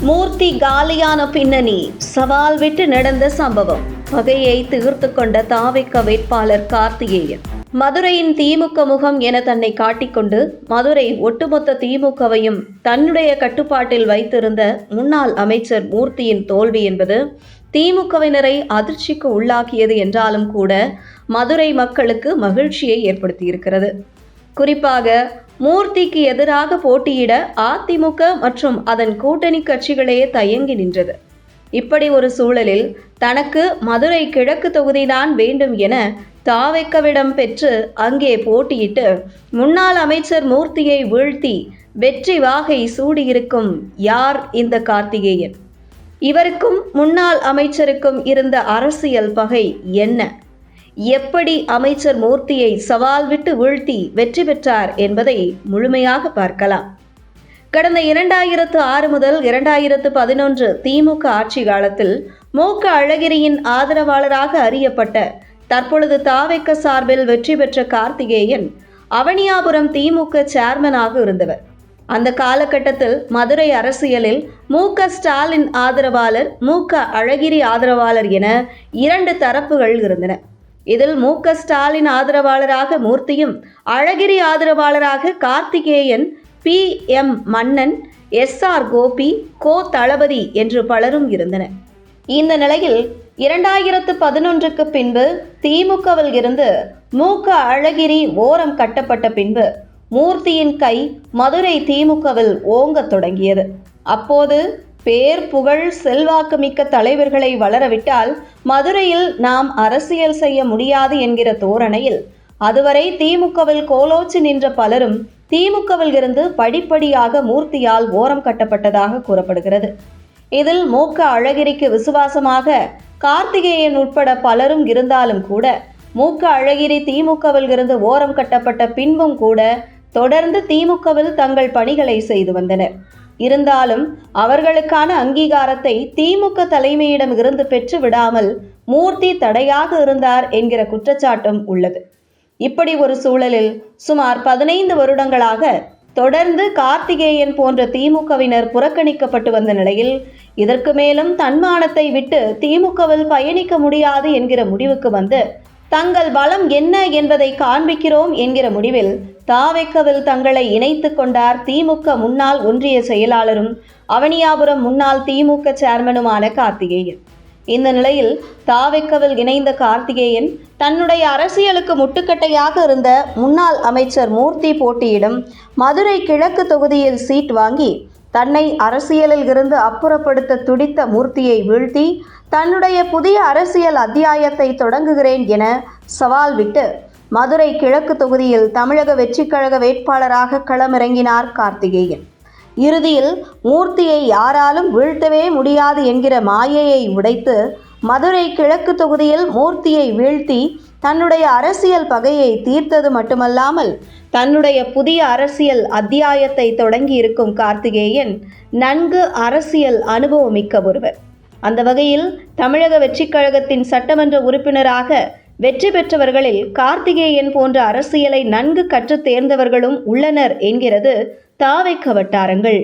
மூர்த்தி காலியான பின்னணி, சவால் விட்டு நடந்த சம்பவம். பகையை தீர்த்து கொண்ட தாவேக வேட்பாளர் கார்த்திகேயன். மதுரையின் திமுக முகம் என தன்னை காட்டிக்கொண்டு மதுரை ஒட்டுமொத்த திமுகவையும் தன்னுடைய கட்டுப்பாட்டில் வைத்திருந்த முன்னாள் அமைச்சர் மூர்த்தியின் தோல்வி என்பது திமுகவினரை அதிர்ச்சிக்கு உள்ளாக்கியது என்றாலும் கூட மதுரை மக்களுக்கு மகிழ்ச்சியை ஏற்படுத்தியிருக்கிறது. குறிப்பாக மூர்த்திக்கு எதிராக போட்டியிட அதிமுக மற்றும் அதன் கூட்டணி கட்சிகளே தயங்கி நின்றது. இப்படி ஒரு சூழலில் தனக்கு மதுரை கிழக்கு தொகுதிதான் வேண்டும் என தாவேக்கவிடம் பெற்று அங்கே போட்டியிட்டு முன்னாள் அமைச்சர் மூர்த்தியை வீழ்த்தி வெற்றி வாகை சூடியிருக்கும் யார் இந்த கார்த்திகேயன்? இவருக்கும் முன்னாள் அமைச்சருக்கும் இருந்த அரசியல் பகை என்ன? எப்படி அமைச்சர் மூர்த்தியை சவால் விட்டு வீழ்த்தி வெற்றி பெற்றார் என்பதை முழுமையாக பார்க்கலாம். கடந்த 2006 முதல் 2011 திமுக ஆட்சி காலத்தில் மு.க. அழகிரியின் ஆதரவாளராக அறியப்பட்ட தற்பொழுது தாவேக சார்பில் வெற்றி பெற்ற கார்த்திகேயன் அவனியாபுரம் திமுக சேர்மனாக இருந்தவர். அந்த காலகட்டத்தில் மதுரை அரசியலில் மு.க. ஸ்டாலின் ஆதரவாளர், மு.க. அழகிரி ஆதரவாளர் என 2 தரப்புகள் இருந்தன. இதில் மு.க. ஸ்டாலின் ஆதரவாளராக மூர்த்தியும், அழகிரி ஆதரவாளராக கார்த்திகேயன், பி.எம். மன்னன், எஸ்.ஆர். கோபி, கோ. தளபதி என்று பலரும் இருந்தனர். இந்த நிலையில் 2011க்கு பின்பு திமுகவில் இருந்து மு.க. அழகிரி ஓரம் கட்டப்பட்ட பின்பு மூர்த்தியின் கை மதுரை திமுகவில் ஓங்கத் தொடங்கியது. அப்போது பேர், புகழ், செல்வாக்கு மிக்க தலைவர்களை வளரவிட்டால் மதுரையில் நாம் அரசியல் செய்ய முடியாது என்கிற தோரணையில் அதுவரை திமுகவில் கோலோச்சி நின்ற பலரும் திமுகவில் இருந்து படிப்படியாக மூர்த்தியால் ஓரம் கட்டப்பட்டதாக கூறப்படுகிறது. இதில் மு.க. அழகிரிக்கு விசுவாசமாக கார்த்திகேயன் உட்பட பலரும் இருந்தாலும் கூட மு.க. அழகிரி திமுகவில் இருந்து ஓரம் கட்டப்பட்ட பின்பும் கூட தொடர்ந்து திமுகவில் தங்கள் பணிகளை செய்து வந்தனர். இருந்தாலும் அவர்களுக்கான அங்கீகாரத்தை திமுக தலைமையிடம் இருந்து பெற்று விடாமல் மூர்த்தி தடையாக இருந்தார் என்கிற குற்றச்சாட்டும் உள்ளது. இப்படி ஒரு சூழலில் சுமார் 15 வருடங்களாக தொடர்ந்து கார்த்திகேயன் போன்ற திமுகவினர் புறக்கணிக்கப்பட்டு வந்த நிலையில் இதற்கு மேலும் தன்மானத்தை விட்டு திமுகவில் பயணிக்க முடியாது என்கிற முடிவுக்கு வந்து தங்கள் பலம் என்ன என்பதை காண்பிக்கிறோம் என்கிற முடிவில் தாவேக்கவில் தங்களை இணைத்து கொண்டார் திமுக முன்னாள் ஒன்றிய செயலாளரும் அவனியாபுரம் முன்னாள் திமுக சேர்மனுமான கார்த்திகேயன். இந்த நிலையில் தாவேக்கவில் இணைந்த கார்த்திகேயன் தன்னுடைய அரசியலுக்கு முட்டுக்கட்டையாக இருந்த முன்னாள் அமைச்சர் மூர்த்தி போட்டியிடும் மதுரை கிழக்கு தொகுதியில் சீட் வாங்கி தன்னை அரசியலில் இருந்து அப்புறப்படுத்த துடித்த மூர்த்தியை வீழ்த்தி தன்னுடைய புதிய அரசியல் அத்தியாயத்தை தொடங்குகிறேன் என சவால் விட்டு மதுரை கிழக்கு தொகுதியில் தமிழக வெற்றிக் கழக வேட்பாளராக களமிறங்கினார் கார்த்திகேயன். இறுதியில் மூர்த்தியை யாராலும் வீழ்த்தவே முடியாது என்கிற மாயையை உடைத்து மதுரை கிழக்கு தொகுதியில் மூர்த்தியை வீழ்த்தி தன்னுடைய அரசியல் பகையை தீர்த்தது மட்டுமல்லாமல் தன்னுடைய புதிய அரசியல் அத்தியாயத்தை தொடங்கி இருக்கும் கார்த்திகேயன் நன்கு அரசியல் அனுபவமிக்க ஒருவர். அந்த வகையில் தமிழக வெற்றிக் கழகத்தின் சட்டமன்ற உறுப்பினராக வெற்றி பெற்றவர்களில் கார்த்திகேயன் போன்ற அரசியலை நன்கு கற்றுத் தேர்ந்தவர்களும் உள்ளனர் என்கிறது தாவேக வட்டாரங்கள்.